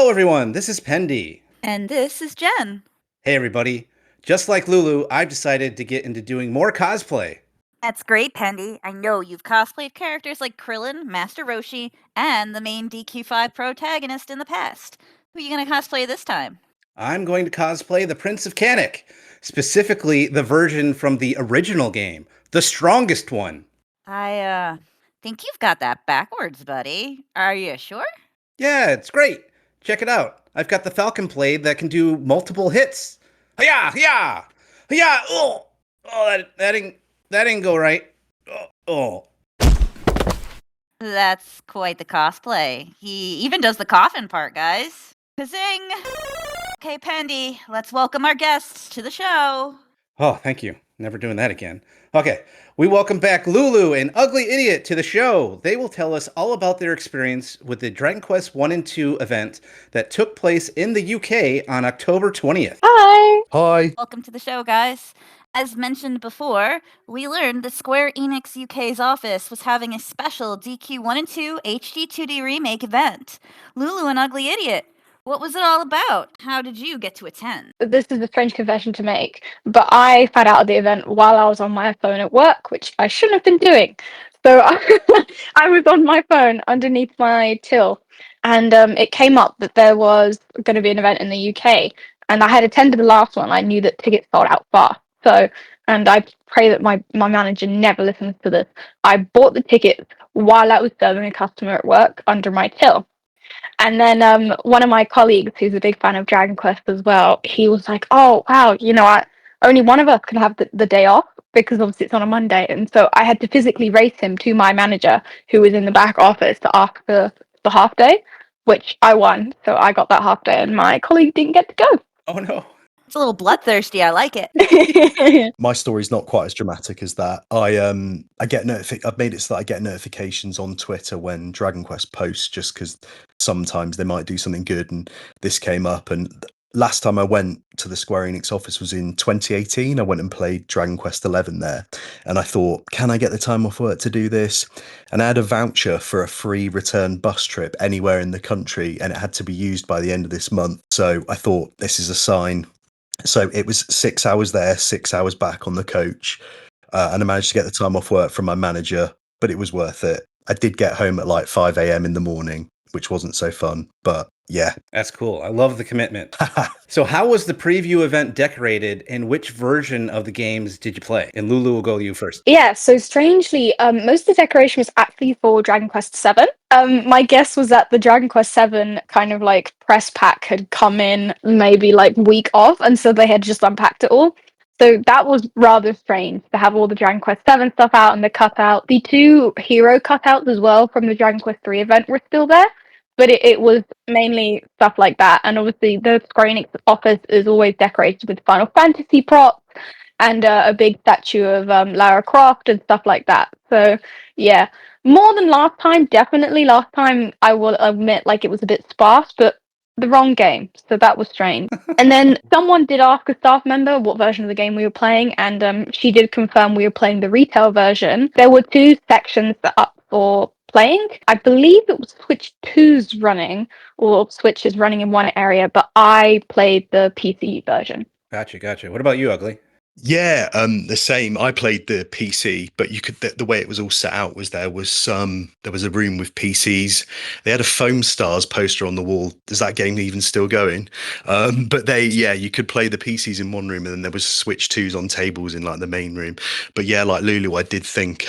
Hello, everyone. This is Pendy. And this is Jen. Hey, everybody. Just like Lulu, I've decided to get into doing more cosplay. That's great, Pendy. I know you've cosplayed characters like Krillin, Master Roshi, and the main DQ5 protagonist in the past. Who are you going to cosplay this time? I'm going to cosplay the Prince of Canic, specifically the version from the original game, the strongest one. I think you've got that backwards, buddy. Are you sure? Yeah, it's great. Check it out. I've got the Falcon blade that can do multiple hits. Hiya, hiya, hiya. That didn't go right. Oh. That's quite the cosplay. He even does the coffin part, guys. Kazing! Okay, Pendy, let's welcome our guests to the show. Oh, thank you. Never doing that again. Okay, we welcome back Lulu and Uglyidiot to the show. They will tell us all about their experience with the Dragon Quest 1 and 2 event that took place in the UK on October 20th. Hi. Hi. Welcome to the show, guys. As mentioned before, we learned that Square Enix UK's office was having a special DQ1 and 2 HD-2D remake event. Lulu and Uglyidiot, what was it all about? How did you get to attend? This is a strange confession to make, but I found out of the event while I was on my phone at work, which I shouldn't have been doing. So I was on my phone underneath my till, and it came up that there was going to be an event in the UK, and I had attended the last one. I knew that tickets sold out fast. So, and I pray that my manager never listens to this. I bought the tickets while I was serving a customer at work under my till. And then one of my colleagues, who's a big fan of Dragon Quest as well, he was like, "Oh wow, only one of us can have the day off because obviously it's on a Monday." And so I had to physically race him to my manager, who was in the back office, to ask for the half day, which I won. So I got that half day, and my colleague didn't get to go. Oh no. It's a little bloodthirsty. I like it. My story's not quite as dramatic as that. I've made it so that I get notifications on Twitter when Dragon Quest posts, just because sometimes they might do something good, and this came up. And last time I went to the Square Enix office was in 2018. I went and played Dragon Quest 11 there, and I thought, can I get the time off work to do this? And I had a voucher for a free return bus trip anywhere in the country, and it had to be used by the end of this month. So I thought, this is a sign. So it was 6 hours there, 6 hours back on the coach. And I managed to get the time off work from my manager, but it was worth it. I did get home at like 5 a.m. in the morning, which wasn't so fun, but yeah. That's cool. I love the commitment. So how was the preview event decorated, and which version of the games did you play? And Lulu will go to you first. Yeah, so strangely, most of the decoration was actually for Dragon Quest 7. My guess was that the Dragon Quest 7 kind of like press pack had come in maybe like week off, and so they had just unpacked it all. So that was rather strange to have all the Dragon Quest 7 stuff out and the cutout. The two hero cutouts as well from the Dragon Quest 3 event were still there, but it was mainly stuff like that. And obviously, the Square Enix office is always decorated with Final Fantasy props and a big statue of Lara Croft and stuff like that. So yeah, more than last time. Definitely last time, I will admit, like, it was a bit sparse, but the wrong game, so that was strange. And then someone did ask a staff member what version of the game we were playing, and she did confirm we were playing the retail version. There were two sections that up for playing. I believe it was Switch 2's running, or Switch is running in one area, but I played the PC version. Gotcha. What about you, Ugly? Yeah, the same. I played the PC, but you could the way it was all set out was there was a room with PCs. They had a Foam Stars poster on the wall. Is that game even still going? But you could play the PCs in one room, and then there was Switch 2s on tables in like the main room. But yeah, like Lulu, I did think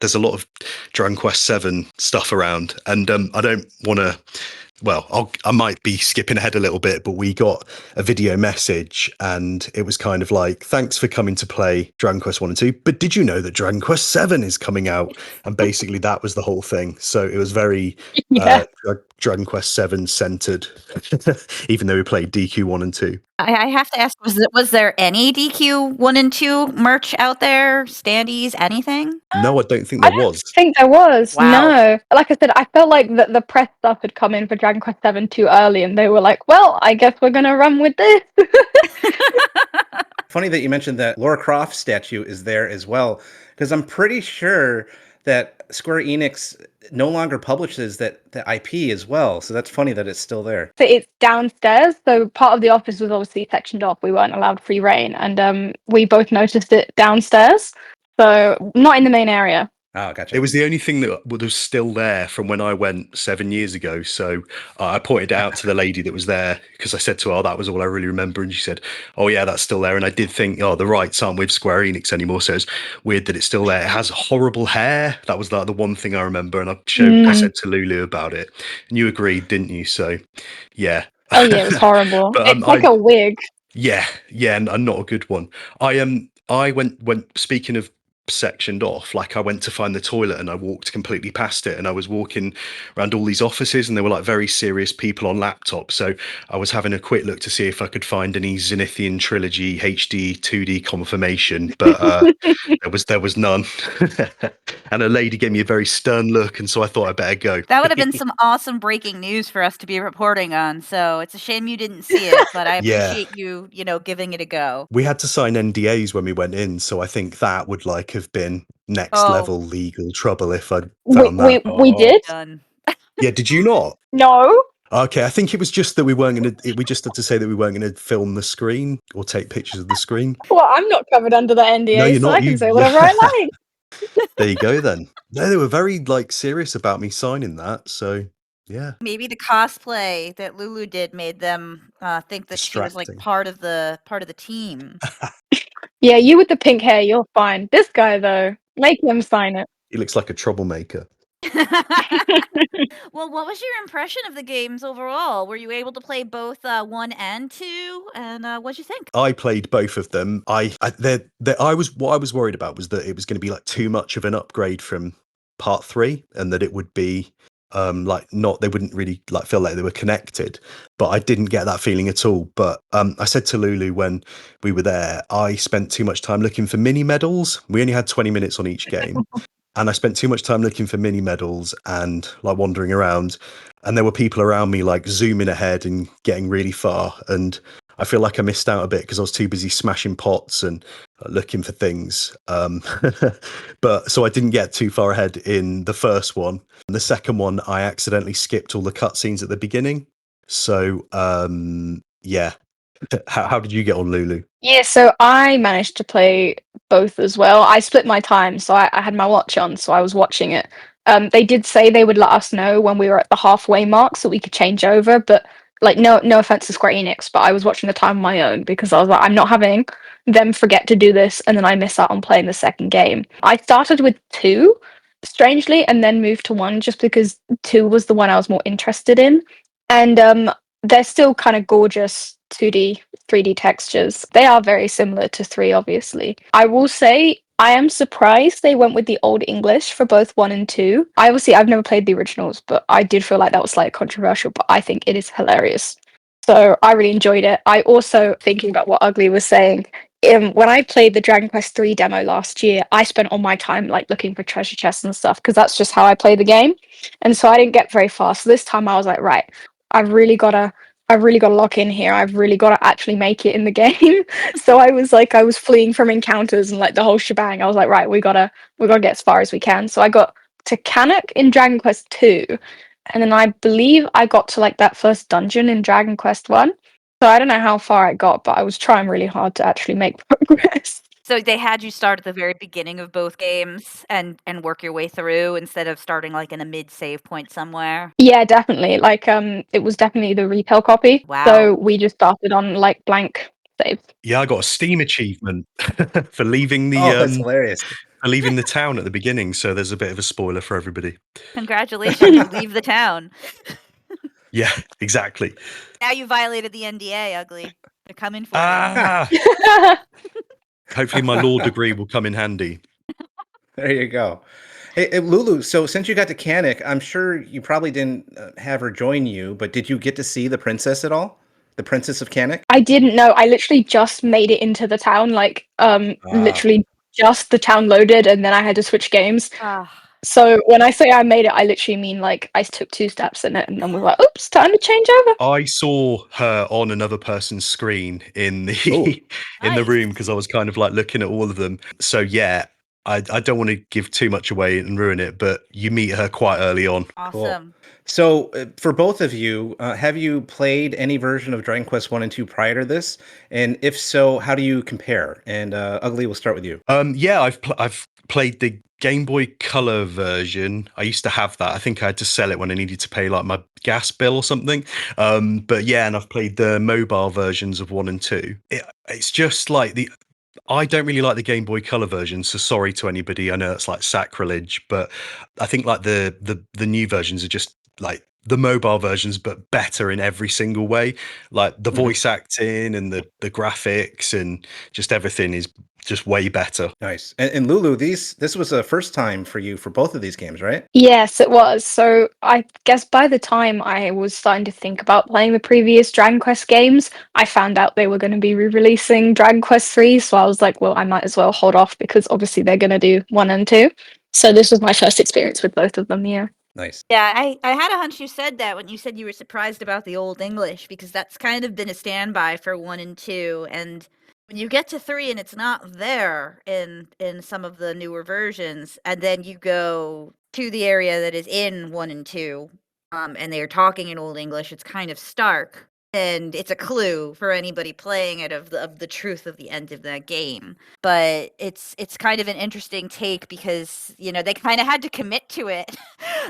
there's a lot of Dragon Quest 7 stuff around, and I don't want to. Well, I might be skipping ahead a little bit, but we got a video message, and it was kind of like, "Thanks for coming to play Dragon Quest 1 and 2, but did you know that Dragon Quest 7 is coming out?" And basically that was the whole thing. So it was very Yeah. Dragon Quest 7 centered, even though we played DQ 1 and 2. I have to ask, was there any DQ 1 and 2 merch out there? Standees, anything? No, I don't think there was. I think there was. Wow. No. Like I said, I felt like the press stuff had come in for Dragon Quest 7 too early, and they were like, well, I guess we're going to run with this. Funny that you mentioned that Lara Croft statue is there as well, because I'm pretty sure that Square Enix no longer publishes the IP as well. So that's funny that it's still there. So it's downstairs. So part of the office was obviously sectioned off. We weren't allowed free reign, and we both noticed it downstairs. So not in the main area. Oh, gotcha. It was the only thing that was still there from when I went 7 years ago. So I pointed out to the lady that was there because I said to her, "Oh, that was all I really remember." And she said, "Oh, yeah, that's still there." And I did think, "Oh, the rights aren't with Square Enix anymore." So it's weird that it's still there. It has horrible hair. That was like the one thing I remember. And I said to Lulu about it, and you agreed, didn't you? So yeah. Oh yeah, it was horrible. But It's like a wig. yeah, and not a good one. I went speaking of sectioned off, like I went to find the toilet and I walked completely past it, and I was walking around all these offices and there were like very serious people on laptops. So I was having a quick look to see if I could find any Zenithian trilogy HD-2D confirmation, but there was none. And a lady gave me a very stern look, and so I thought I better go. That would have been some awesome breaking news for us to be reporting on. So it's a shame you didn't see it, but I Yeah. appreciate you, giving it a go. We had to sign NDAs when we went in, so I think that would like have been next Oh. level legal trouble if I'd We found that. we did. Done. Yeah, did you not? No. Okay, I think it was just that we weren't going to. We just had to say that we weren't going to film the screen or take pictures of the screen. Well, I'm not covered under the NDA, No, you're so not. I can say whatever I like. There you go then. No, they were very like serious about me signing that. So yeah, Maybe the cosplay that Lulu did made them think that she was like Distracting. part of the team. Yeah, you with the pink hair, you're fine. This guy though, make him sign it. he looks like a troublemaker. Well, what was your impression of the games overall? Were you able to play both 1 and 2? And what'd you think? I played both of them. I was what I was worried about was that it was going to be like too much of an upgrade from part 3, and that it would be like not they wouldn't really like feel like they were connected. But I didn't get that feeling at all. But I said to Lulu when we were there, I spent too much time looking for mini medals. We only had 20 minutes on each game. And I spent too much time looking for mini medals and like wandering around, and there were people around me like zooming ahead and getting really far, and I feel like I missed out a bit because I was too busy smashing pots and looking for things. But so I didn't get too far ahead in the first one. And the second one, I accidentally skipped all the cutscenes at the beginning. So yeah. How did you get on, Lulu? Yeah, so I managed to play both as well. I split my time, so I had my watch on, so I was watching it. They did say they would let us know when we were at the halfway mark so we could change over, but like no offense to Square Enix, but I was watching the time on my own because I was like, I'm not having them forget to do this and then I miss out on playing the second game. I started with 2, strangely, and then moved to 1 just because 2 was the one I was more interested in. And they're still kind of gorgeous 2D 3D textures. They are very similar to 3, obviously. I will say I am surprised they went with the Old English for both 1 and 2. I've never played the originals, but I did feel like that was slightly controversial, but I think it is hilarious. So I really enjoyed it. I also, thinking about what Ugly was saying, when I played the Dragon Quest 3 demo last year, I spent all my time like looking for treasure chests and stuff because that's just how I play the game. And so I didn't get very far. So this time I was like, right, I've really got to lock in here. I've really got to actually make it in the game. So I was fleeing from encounters and like the whole shebang. I was like, right, we gotta get as far as we can. So I got to Canuck in Dragon Quest 2, and then I believe I got to like that first dungeon in Dragon Quest 1. So I don't know how far I got, but I was trying really hard to actually make progress. So they had you start at the very beginning of both games and work your way through instead of starting like in a mid save point somewhere. Yeah, definitely. Like it was definitely the retail copy. Wow. So we just started on like blank save. Yeah, I got a Steam achievement for leaving Oh, that's the hilarious. for leaving the town at the beginning. So there's a bit of a spoiler for everybody. Congratulations, you leave the town. Yeah, exactly. Now you violated the NDA, Ugly. They're coming for you. Ah, hopefully my law degree will come in handy. There you go. Hey, Lulu, so since you got to Kanik, I'm sure you probably didn't have her join you, but did you get to see the princess at all? The Princess of Kanik? I didn't know. I literally just made it into the town, like literally just the town loaded, and then I had to switch games. Ah. So when I say I made it, I literally mean like I took 2 steps in it, and then we were like, "Oops, time to change over." I saw her on another person's screen in the Ooh. in the Nice. room because I was kind of like looking at all of them. So yeah, I don't want to give too much away and ruin it, but you meet her quite early on. Cool. Awesome. So, for both of you, have you played any version of Dragon Quest One and Two prior to this? And if so, how do you compare? And Ugly, we'll start with you. Yeah, I've played the Game Boy Color version. I used to have that. I think I had to sell it when I needed to pay like my gas bill or something. But yeah, and I've played the mobile versions of 1 and 2. It's just like I don't really like the Game Boy Color version, so sorry to anybody. I know it's like sacrilege, but I think like the new versions are just like the mobile versions, but better in every single way. Like the Mhm. voice acting and the graphics and just everything is just way better. Nice. And Lulu, this was a first time for you for both of these games, right? Yes, it was. So I guess by the time I was starting to think about playing the previous Dragon Quest games, I found out they were going to be re-releasing Dragon Quest 3, so I was like, well, I might as well hold off because obviously they're going to do 1 and 2. So this was my first experience with both of them, yeah. Nice. Yeah, I had a hunch you said that when you said you were surprised about the Old English, because that's kind of been a standby for 1 and 2, and when you get to 3 and it's not there in some of the newer versions, and then you go to the area that is in 1 and 2, and they are talking in Old English, it's kind of stark, and it's a clue for anybody playing it of the truth of the end of that game. But it's kind of an interesting take because, you know, they kind of had to commit to it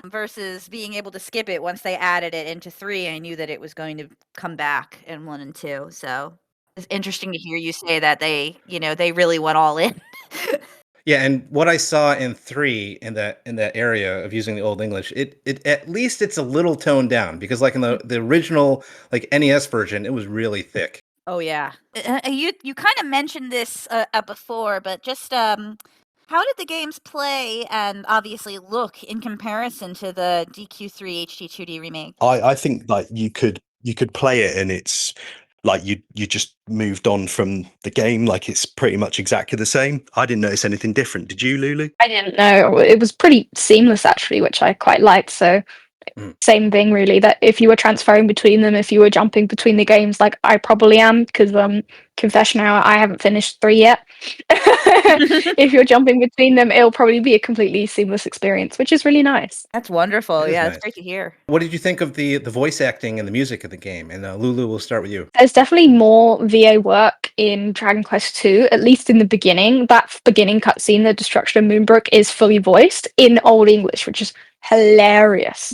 versus being able to skip it once they added it into 3. I knew that it was going to come back in 1 and 2. So it's interesting to hear you say that they really went all in. Yeah, and what I saw in 3 in that area of using the Old English, it at least it's a little toned down because like in the original like NES version, it was really thick. Oh yeah. You kind of mentioned this before, but just how did the games play and obviously look in comparison to the DQ3 HD-2D remake? I think like you could play it and it's like you just moved on from the game, like it's pretty much exactly the same. I didn't notice anything different. Did you, Lulu? I didn't know. It was pretty seamless actually, which I quite liked. So Mm. same thing really, that if you were transferring between them, if you were jumping between the games like I probably am, because confession hour, I haven't finished 3 yet. If you're jumping between them, it'll probably be a completely seamless experience, which is really nice. That's wonderful. That is Yeah, that's nice. great to hear. What did you think of the voice acting and the music of the game? And Lulu, we'll start with you. There's definitely more VA work in Dragon Quest II, at least in the beginning. That beginning cutscene, the destruction of Moonbrook, is fully voiced in Old English, which is hilarious.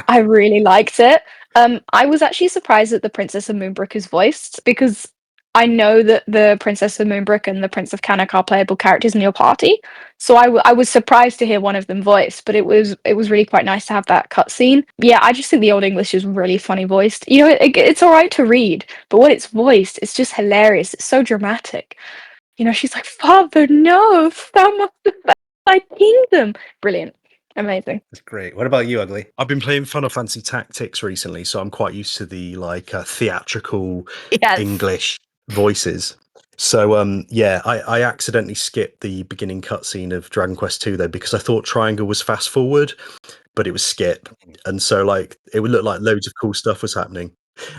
I really liked it. I was actually surprised that the Princess of Moonbrook is voiced because I know that the Princess of Moonbrook and the Prince of Canuck are playable characters in your party. So I was surprised to hear one of them voiced, but it was really quite nice to have that cutscene. Yeah, I just think the Old English is really funny voiced. You know, it's all right to read, but when it's voiced, it's just hilarious. It's so dramatic. You know, she's like, "Father, no, thou must defend thy kingdom." Brilliant, amazing. That's great. What about you, Ugly? I've been playing Final Fantasy Tactics recently, so I'm quite used to the like theatrical Yes. English voices. So yeah, I accidentally skipped the beginning cutscene of Dragon Quest II though because I thought triangle was fast forward, but it was skip, and so like it would look like loads of cool stuff was happening,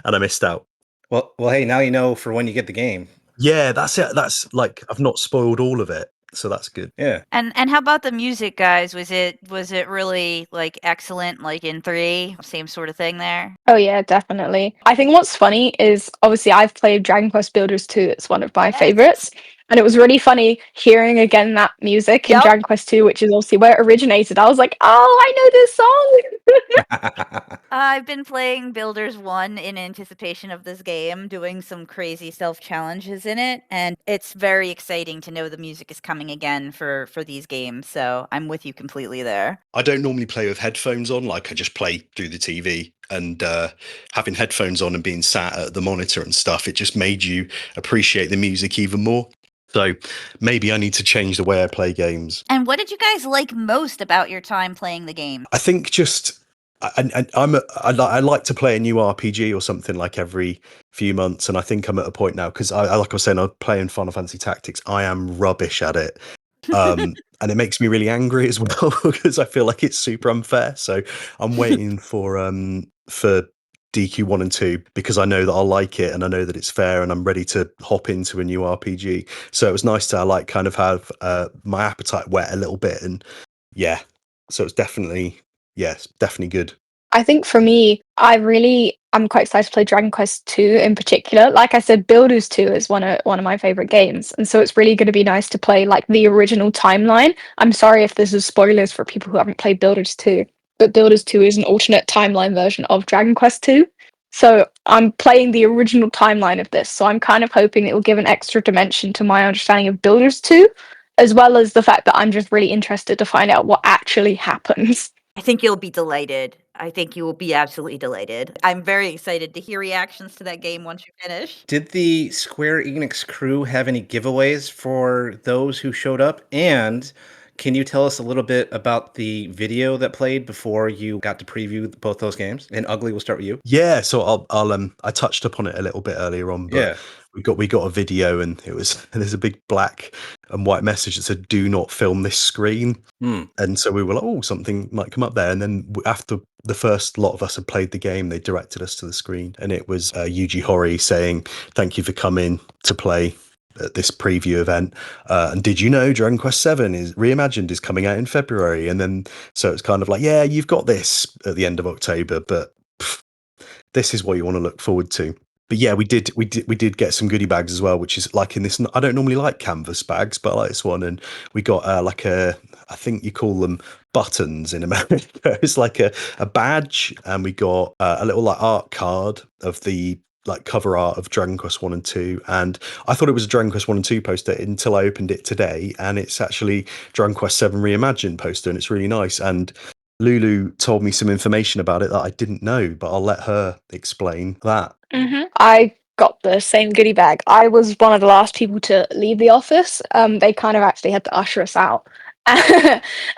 and I missed out. Well, hey, now you know for when you get the game. Yeah, that's it. That's like I've not spoiled all of it, so that's good. Yeah. And how about the music, guys? Was it really like excellent like in 3? Same sort of thing there? Oh yeah, definitely. I think what's funny is obviously I've played Dragon Quest Builders 2. It's one of my Yes. favorites. And it was really funny hearing again that music in Yep. Dragon Quest 2, which is obviously where it originated. I was like, "Oh, I know this song." I've been playing Builders 1 in anticipation of this game, doing some crazy self-challenges in it, and it's very exciting to know the music is coming again for these games, so I'm with you completely there. I don't normally play with headphones on, like I just play through the TV, and having headphones on and being sat at the monitor and stuff, it just made you appreciate the music even more. So maybe I need to change the way I play games. And what did you guys like most about your time playing the game? I think just I like to play a new RPG or something like every few months, and I think I'm at a point now because like I was saying, I'm playing Final Fantasy Tactics. I am rubbish at it, and it makes me really angry as well because I feel like it's super unfair. So I'm waiting for DQ1 and 2 because I know that I'll like it and I know that it's fair and I'm ready to hop into a new RPG. So it was nice to like kind of have my appetite whet a little bit, and yeah, so it's definitely good. I think for me, I'm quite excited to play Dragon Quest 2 in particular. Like I said, Builders 2 is one of my favorite games, and so it's really going to be nice to play like the original timeline. I'm sorry if this is spoilers for people who haven't played Builders 2, but Builders 2 is an alternate timeline version of Dragon Quest 2. So I'm playing the original timeline of this, so I'm kind of hoping it will give an extra dimension to my understanding of Builders 2, as well as the fact that I'm just really interested to find out what actually happens. I think you'll be delighted. I think you will be absolutely delighted. I'm very excited to hear reactions to that game once you finish. Did the Square Enix crew have any giveaways for those who showed up? And can you tell us a little bit about the video that played before you got to preview both those games? And Ugly, we'll start with you. Yeah, so I touched upon it a little bit earlier on, but Yeah. we got a video, and it was there's a big black and white message that said "Do not film this screen," Hmm. and so we were like, "Oh, something might come up there." And then after the first lot of us had played the game, they directed us to the screen, and it was Yuji Horii saying, "Thank you for coming to play at this preview event. And did you know Dragon Quest 7 is reimagined is coming out in February?" And then so it's kind of like, "Yeah, you've got this at the end of October, but." This is what you want to look forward to. But yeah, we did get some goodie bags as well, which is like in this. I don't normally like canvas bags, but I like this one, and we got I think you call them buttons in America. It's like a badge, and we got a little like art card of the like cover art of Dragon Quest 1 and 2, and I thought it was a Dragon Quest 1 and 2 poster until I opened it today, and it's actually Dragon Quest 7 reimagined poster, and it's really nice. And Lulu told me some information about it that I didn't know, but I'll let her explain that. I got the same goodie bag. I was one of the last people to leave the office. They kind of actually had to usher us out.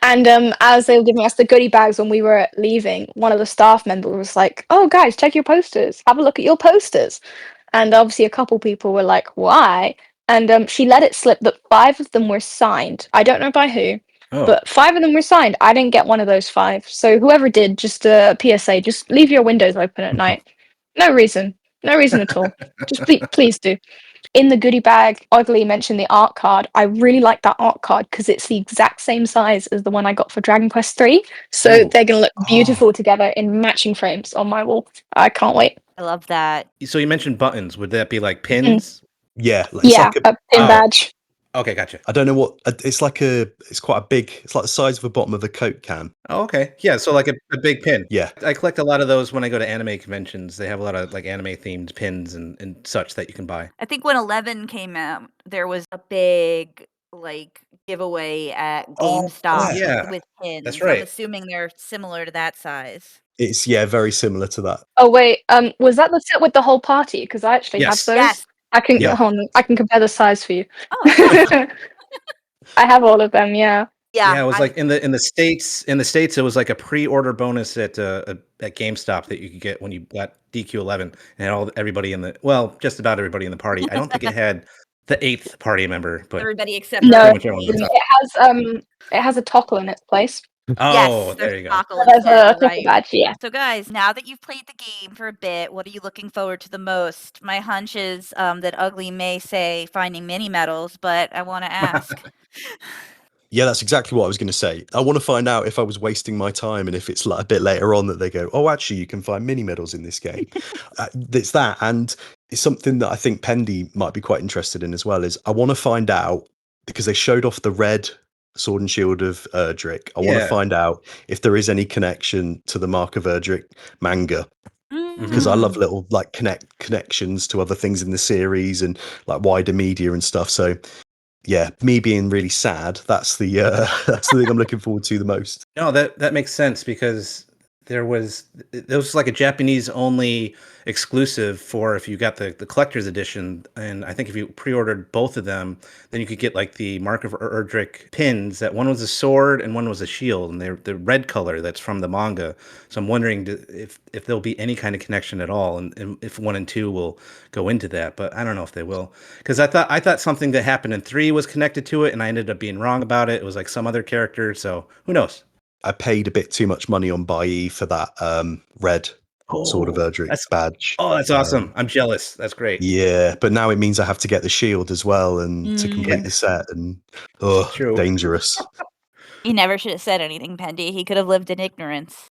And as they were giving us the goodie bags when we were leaving, one of the staff members was like, "Oh, guys, check your posters. Have a look at your posters." And obviously, a couple people were like, "Why?" And she let it slip that 5 of them were signed. I don't know by who, Oh. but 5 of them were signed. I didn't get one of those 5. So whoever did, just a PSA, just leave your windows open at night. No reason. No reason at all. Just please do. In the goodie bag, Ugly mentioned the art card. I really like that art card because it's the exact same size as the one I got for Dragon Quest 3. So Ooh. they're going to look Oh, beautiful together in matching frames on my wall. I can't wait. I love that. So you mentioned buttons. Would that be like Mm. pins? yeah, it's Yeah, like a. a pin Oh, badge. okay, gotcha. I don't know what it's like. It's quite a big. It's like the size of the bottom of a Coke can. Oh, okay. Yeah, so like a big pin. Yeah, I collect a lot of those when I go to anime conventions. They have a lot of like anime themed pins and such that you can buy. I think when 11 came out, there was a big like giveaway at Oh, GameStop yeah. Yeah, with that's pins. I'm right. assuming they're similar to that size. It's very similar to that. Oh wait, was that the set with the whole party? Because I actually have Yes. those. Yes. I can Yeah. hold on, I can compare the size for you. Oh, excellent. I have all of them. Yeah. Yeah, Yeah, it was I'm like in the states it was like a pre-order bonus at GameStop that you could get when you got DQ11 and everybody in the just about everybody in the party. I don't think it had the eighth party member, but everybody except for No, pretty the much everyone gets queen. up. it has a toggle in its place. Oh, Yes, there's there a you go. toggle There's instead. a You're toggle right. badge. Yeah. So, guys, now that you've played the game for a bit, what are you looking forward to the most? My hunch is that Ugly may say finding mini medals, but I want to ask. Yeah, that's exactly what I was going to say. I want to find out if I was wasting my time and if it's like a bit later on that they go, "Oh, actually, you can find mini medals in this game." It's that, and it's something that I think Pendy might be quite interested in as well. Is I want to find out because they showed off the red sword and shield of Erdrick. I want to Yeah. find out if there is any connection to the Mark of Erdrick manga because I love Mm. little like connections to other things in the series and like wider media and stuff. So yeah, me being really sad, that's the that's the thing I'm looking forward to the most. No, that makes sense because there was like a Japanese only exclusive for if you got the collector's edition, and I think if you pre-ordered both of them, then you could get like the Mark of Erdrick pins. That one was a sword and one was a shield, and they're the red color that's from the manga. So I'm wondering if there'll be any kind of connection at all, and if 1 and 2 will go into that. But I don't know if they will, because I thought something that happened in 3 was connected to it, and I ended up being wrong about it. It was like some other character, so who knows? I paid a bit too much money on Buyee for that red Sword of Oh, Erdrick that's badge. that's awesome. I'm jealous. That's great. Yeah, but now it means I have to get the shield as well and to Mm. complete the set, and True. dangerous. He never should have said anything, Pendy. He could have lived in ignorance.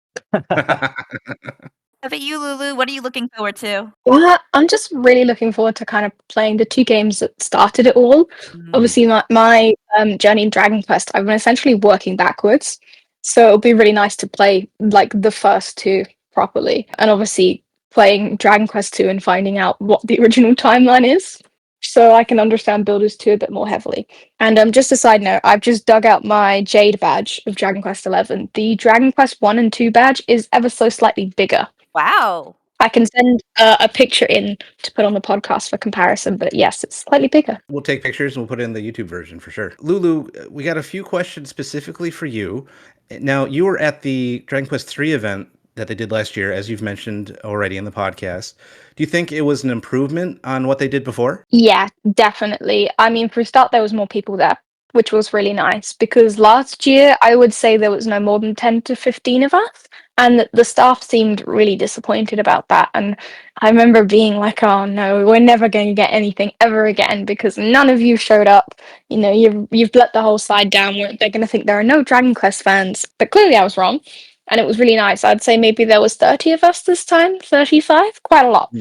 How about you, Lulu? What are you looking forward to? Well, I'm just really looking forward to kind of playing the two games that started it all. Mm. Obviously, my journey in Dragon Quest, I've been essentially working backwards, so it'll be really nice to play like the first two properly, and obviously playing Dragon Quest 2 and finding out what the original timeline is, so I can understand Builders 2 a bit more heavily. And just a side note, I've just dug out my Jade badge of Dragon Quest 11. The Dragon Quest 1 and 2 badge is ever so slightly bigger. Wow. I can send a picture in to put on the podcast for comparison, but yes, it's slightly bigger. We'll take pictures and we'll put it in the YouTube version for sure. Lulu, we got a few questions specifically for you. Now, you were at the Dragon Quest 3 event that they did last year, as you've mentioned already in the podcast. Do you think it was an improvement on what they did before? Yeah, definitely. I mean, for a start, there was more people there, which was really nice because last year I would say there was no more than 10 to 15 of us, and the staff seemed really disappointed about that. And I remember being like, oh no, we're never going to get anything ever again because none of you showed up. You know, you've let the whole side down. They're going to think there are no Dragon Quest fans. But clearly I was wrong. And it was really nice. I'd say maybe there was 30 of us this time, 35, quite a lot,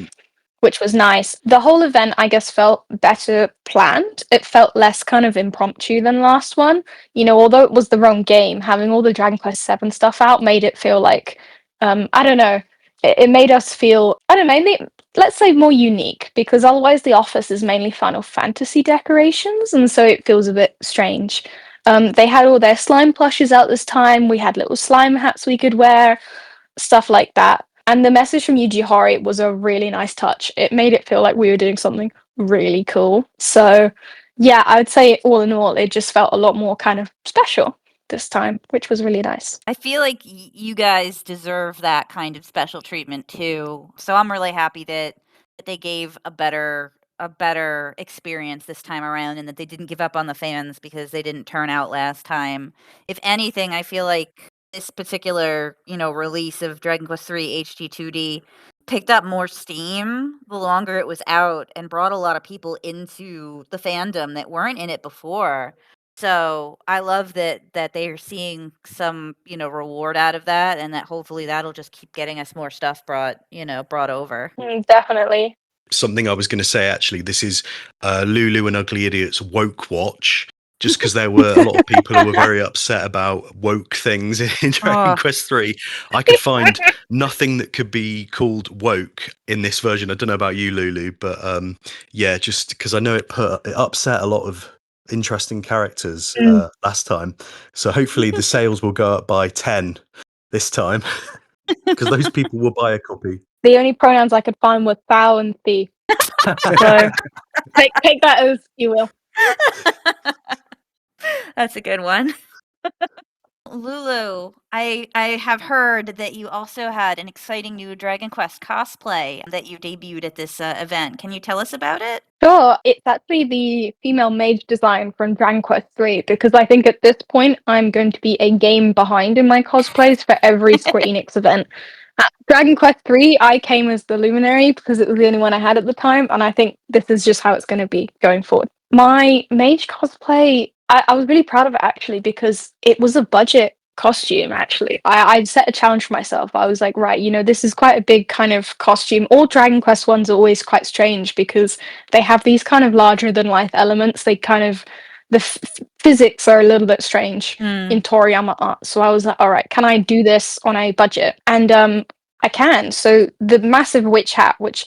which was nice. The whole event, I guess, felt better planned. It felt less kind of impromptu than last one. You know, although it was the wrong game, having all the Dragon Quest 7 stuff out made it feel like, I don't know, it made us feel, I don't know, maybe, let's say more unique, because otherwise the office is mainly Final Fantasy decorations, and so it feels a bit strange. They had all their slime plushes out this time. We had little slime hats we could wear, stuff like that. And the message from Yuji Horii was a really nice touch. It made it feel like we were doing something really cool. So, yeah, I would say all in all, it just felt a lot more kind of special this time, which was really nice. I feel like you guys deserve that kind of special treatment too. So I'm really happy that they gave a better experience this time around and that they didn't give up on the fans because they didn't turn out last time. If anything, I feel like this particular, release of Dragon Quest III HD-2D picked up more steam the longer it was out and brought a lot of people into the fandom that weren't in it before. So I love that they are seeing some, reward out of that, and that hopefully that'll just keep getting us more stuff brought over. Definitely. Something I was going to say, actually, this is Lulu and Uglyidiot's woke watch, just because there were a lot of people who were very upset about woke things in Dragon Oh, Quest 3. I could find nothing that could be called woke in this version. I don't know about you, Lulu, but yeah, just because I know it upset a lot of interesting characters last time. So hopefully the sales will go up by 10 this time, because those people will buy a copy. The only pronouns I could find were thou and thee. So take that as you will. that's a good one. Lulu, I have heard that you also had an exciting new Dragon Quest cosplay that you debuted at this event. Can you tell us about it? Sure, it's actually the female mage design from Dragon Quest 3 because I think at this point I'm going to be a game behind in my cosplays for every Square Enix event. At Dragon Quest 3, I came as the Luminary because it was the only one I had at the time, and I think this is just how it's going to be going forward. My mage cosplay, I was really proud of it actually because it was a budget costume actually. I set a challenge for myself. I was like, right, this is quite a big kind of costume. All Dragon Quest ones are always quite strange because they have these kind of larger than life elements. They kind of the physics are a little bit strange in Toriyama art. So I was like, all right, can I do this on a budget? And I can. So the massive witch hat, which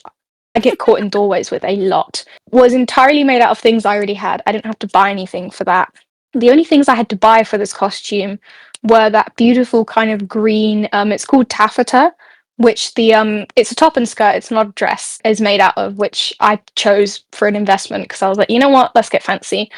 I get caught in doorways with a lot, was entirely made out of things I already had. I didn't have to buy anything for that. The only things I had to buy for this costume were that beautiful kind of green, it's called taffeta, which it's a top and skirt, it's not a dress, is made out of, which I chose for an investment because I was like, you know what, let's get fancy.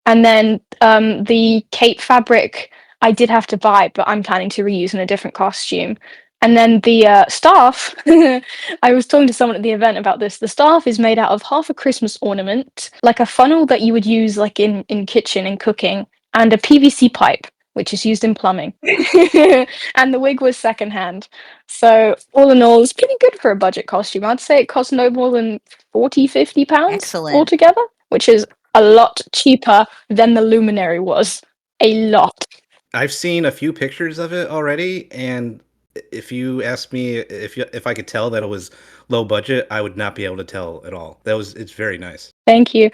And then the cape fabric I did have to buy, but I'm planning to reuse in a different costume. And then the staff, I was talking to someone at the event about this. The staff is made out of half a Christmas ornament, like a funnel that you would use like in kitchen and cooking, and a PVC pipe. which is used in plumbing. And the wig was secondhand. So all in all, it's pretty good for a budget costume. I'd say it cost no more than 40, £50 Excellent. altogether, which is a lot cheaper than the Luminary was. A lot. I've seen a few pictures of it already, and if you asked me if I could tell that it was low budget, I would not be able to tell at all. It's very nice. Thank you.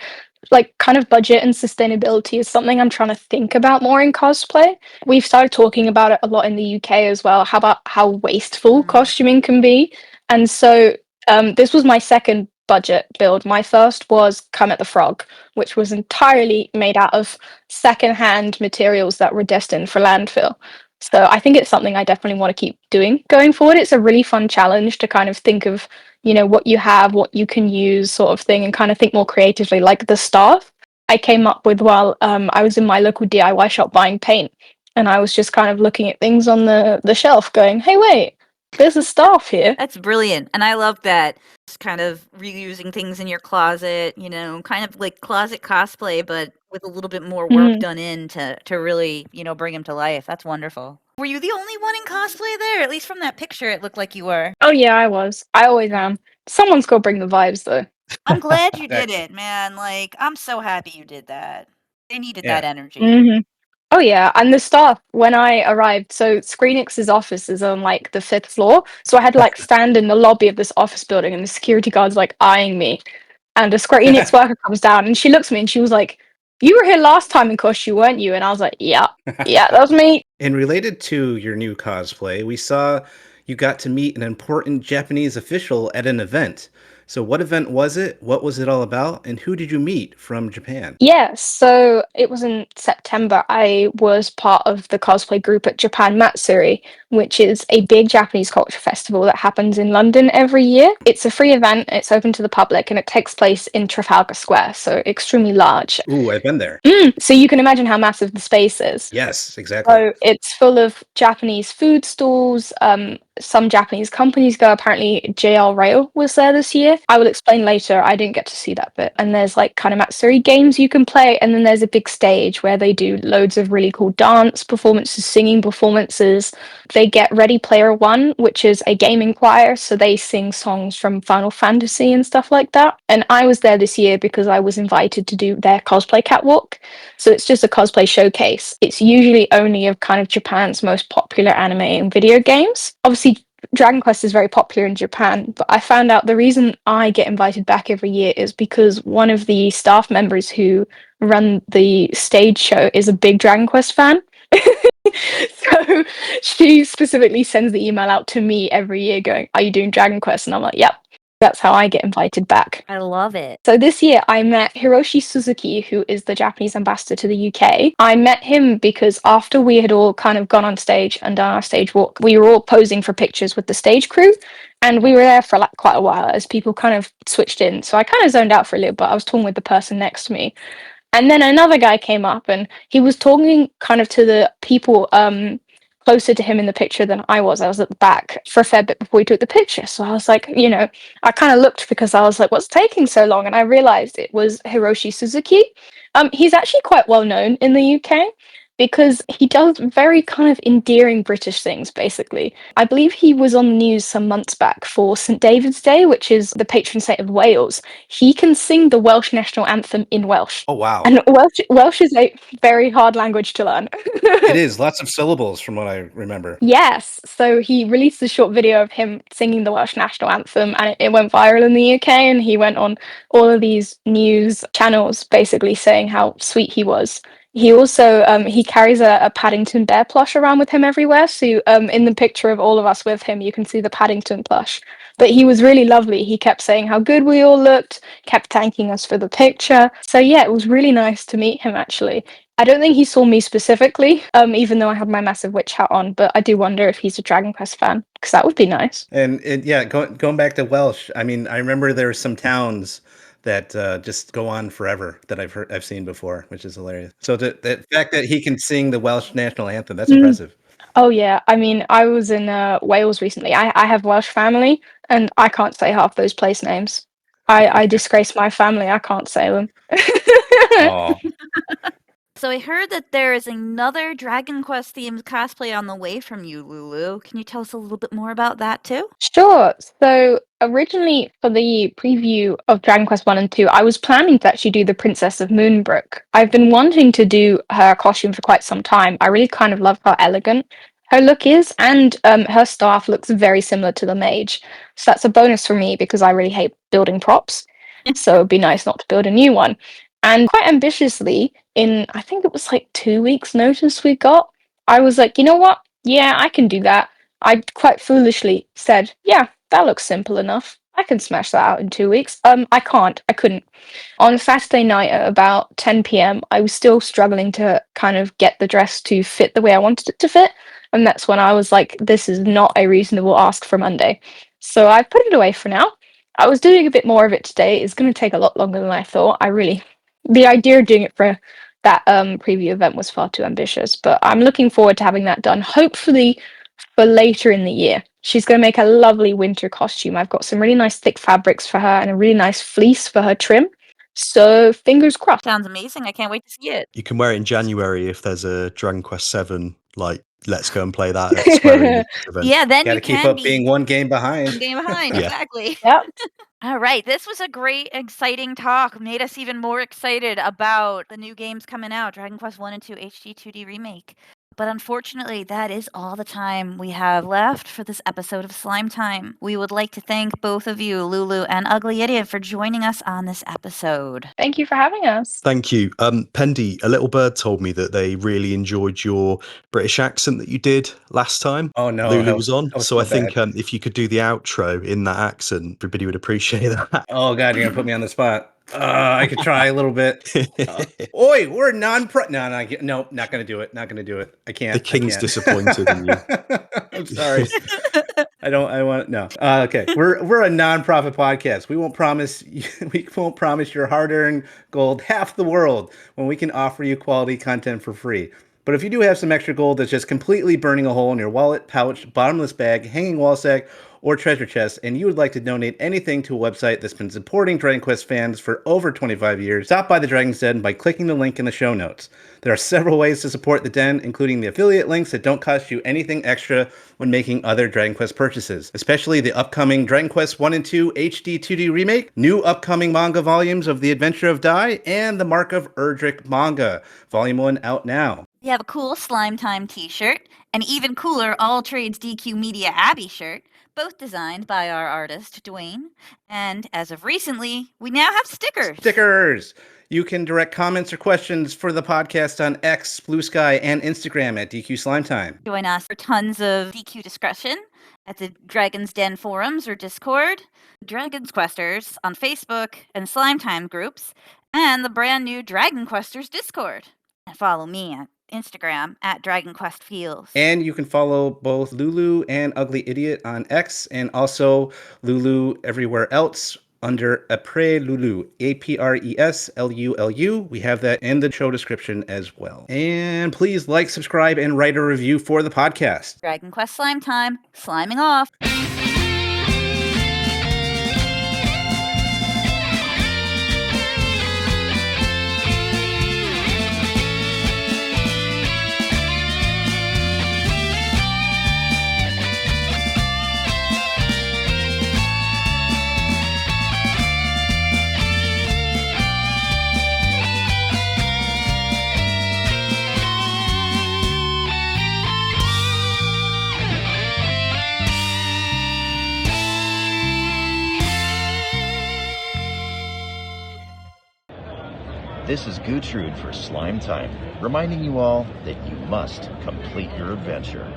Like, kind of budget and sustainability is something I'm trying to think about more in cosplay. We've started talking about it a lot in the UK as well. How about how wasteful costuming can be? And so, this was my second budget build. My first was Kermit the Frog, which was entirely made out of secondhand materials that were destined for landfill. So I think it's something I definitely want to keep doing going forward. It's a really fun challenge to kind of think of, what you have, what you can use, sort of thing, and kind of think more creatively. Like the staff I came up with while I was in my local DIY shop buying paint, and I was just kind of looking at things on the shelf, going, "Hey, wait, there's a staff here." That's brilliant. And I love that. Just kind of reusing things in your closet, kind of like closet cosplay, but with a little bit more work done in to really, bring them to life. That's wonderful. Were you the only one in cosplay there? At least from that picture, it looked like you were. Oh yeah, I was. I always am. Someone's got to bring the vibes, though. I'm glad you did Excellent. it, man. Like, I'm so happy you did that. They needed that Yeah. energy. Hmm. Oh yeah, and the staff when I arrived, so Screenix's office is on like the fifth floor, so I had to like stand in the lobby of this office building, and the security guard's like eyeing me, and a Square Enix worker comes down, and she looks at me, and she was like, "You were here last time in costume, weren't you?" And I was like, "Yeah, yeah, that was me." And related to your new cosplay, we saw you got to meet an important Japanese official at an event. So, what event was it? What was it all about? And who did you meet from Japan? Yeah, so it was in September. I was part of the cosplay group at Japan Matsuri, which is a big Japanese culture festival that happens in London every year. It's a free event, it's open to the public, and it takes place in Trafalgar Square, so extremely large. Ooh, I've been there. So you can imagine how massive the space is. Yes, exactly. So it's full of Japanese food stalls. Some Japanese companies go. Apparently, JR Rail was there this year. I will explain later. I didn't get to see that bit. And there's like kind of Matsuri games you can play. And then there's a big stage where they do loads of really cool dance performances, singing performances. They get Ready Player One, which is a gaming choir. So they sing songs from Final Fantasy and stuff like that. And I was there this year because I was invited to do their cosplay catwalk. So it's just a cosplay showcase. It's usually only of kind of Japan's most popular anime and video games. Obviously, Dragon Quest is very popular in Japan, but I found out the reason I get invited back every year is because one of the staff members who run the stage show is a big Dragon Quest fan. So she specifically sends the email out to me every year going, "Are you doing Dragon Quest?" And I'm like, "Yep." That's how I get invited back. I love it. So this year I met Hiroshi Suzuki, who is the Japanese ambassador to the UK. I met him because after we had all kind of gone on stage and done our stage walk, we were all posing for pictures with the stage crew. And we were there for like quite a while as people kind of switched in. So I kind of zoned out for a little bit. I was talking with the person next to me. And then another guy came up and he was talking kind of to the people closer to him in the picture than I was. I was at the back for a fair bit before we took the picture. So I was like, I kind of looked because I was like, what's taking so long? And I realized it was Hiroshi Suzuki. He's actually quite well known in the UK because he does very kind of endearing British things, basically. I believe he was on the news some months back for St. David's Day, which is the patron saint of Wales. He can sing the Welsh national anthem in Welsh. Oh, wow. And Welsh is a very hard language to learn. It is lots of syllables from what I remember. Yes, so he released a short video of him singing the Welsh national anthem, and it went viral in the UK. And he went on all of these news channels, basically saying how sweet he was. He also he carries a Paddington bear plush around with him everywhere. So in the picture of all of us with him, you can see the Paddington plush. But he was really lovely. He kept saying how good we all looked, kept thanking us for the picture. So yeah, it was really nice to meet him actually. I don't think he saw me specifically, even though I had my massive witch hat on, but I do wonder if he's a Dragon Quest fan, because that would be nice. And yeah, going back to Welsh, I mean, I remember there are some towns that just go on forever that I've seen before, which is hilarious. So the fact that he can sing the Welsh national anthem, that's Mm. impressive. Oh yeah, I mean, I was in Wales recently. I have Welsh family, and I can't say half those place names. I disgrace my family. I can't say them. Oh, So I heard that there is another Dragon Quest themed cosplay on the way from you, Lulu. Can you tell us a little bit more about that too? Sure. So originally for the preview of Dragon Quest 1 and 2, I was planning to actually do the Princess of Moonbrook. I've been wanting to do her costume for quite some time. I really kind of love how elegant her look is, and her staff looks very similar to the mage. So that's a bonus for me because I really hate building props. So it'd be nice not to build a new one. And quite ambitiously, in I think it was like 2 weeks' notice we got, I was like, you know what? Yeah, I can do that. I quite foolishly said, "Yeah, that looks simple enough. I can smash that out in 2 weeks." I can't. I couldn't. On Saturday night at about 10 p.m., I was still struggling to kind of get the dress to fit the way I wanted it to fit, and that's when I was like, "This is not a reasonable ask for Monday." So I put it away for now. I was doing a bit more of it today. It's going to take a lot longer than I thought. The idea of doing it for that preview event was far too ambitious, but I'm looking forward to having that done. Hopefully for later in the year. She's going to make a lovely winter costume. I've got some really nice thick fabrics for her and a really nice fleece for her trim. So fingers crossed. Sounds amazing. I can't wait to see it. You can wear it in January if there's a Dragon Quest 7, like, let's go and play that at Square Enix event. Yeah, then Got to you keep can up be being one game one behind. game behind. Yeah. Exactly. Yep. All right, this was a great, exciting talk. Made us even more excited about the new games coming out, Dragon Quest 1 and 2 HD-2D Remake. But unfortunately, that is all the time we have left for this episode of Slime Time. We would like to thank both of you, Lulu and Uglyidiot, for joining us on this episode. Thank you for having us. Thank you. Pendy, a little bird told me that they really enjoyed your British accent that you did last time. Oh no, Lulu that was on. that was So I so think bad. if you could do the outro in that accent, everybody would appreciate that. Oh god, you're gonna put me on the spot. I could try a little bit. Oi, we're non-pro. No, not gonna do it. Not gonna do it. I can't. The king's I can't. disappointed in you. I'm sorry. I don't. I want no. Okay, we're a non-profit podcast. We won't promise. We won't promise your hard-earned gold half the world when we can offer you quality content for free. But if you do have some extra gold that's just completely burning a hole in your wallet, pouch, bottomless bag, hanging wall sack, or treasure chest, and you would like to donate anything to a website that's been supporting Dragon Quest fans for over 25 years, stop by the Dragon's Den by clicking the link in the show notes. There are several ways to support the Den, including the affiliate links that don't cost you anything extra when making other Dragon Quest purchases, especially the upcoming Dragon Quest 1 and 2 HD 2D remake, new upcoming manga volumes of The Adventure of Dai, and the Mark of Erdrick manga, volume 1 out now. We have a cool Slime Time t-shirt, an even cooler All Trades DQ Media Abby shirt, both designed by our artist, Dwayne. And as of recently, we now have stickers. Stickers! You can direct comments or questions for the podcast on X, Blue Sky, and Instagram at DQ Slime Time. Join us for tons of DQ discussion at the Dragon's Den forums or Discord, Dragon's Questers on Facebook and Slime Time groups, and the brand new Dragon Questers Discord. And follow me at Instagram at Dragon Quest Feels. And you can follow both Lulu and Uglyidiot on X, and also Lulu everywhere else under Après Lulu, APRESLULU. We have that in the show description as well. And please like, subscribe, and write a review for the podcast. Dragon Quest Slime Time, sliming off. This is Gertrude for Slime Time, reminding you all that you must complete your adventure.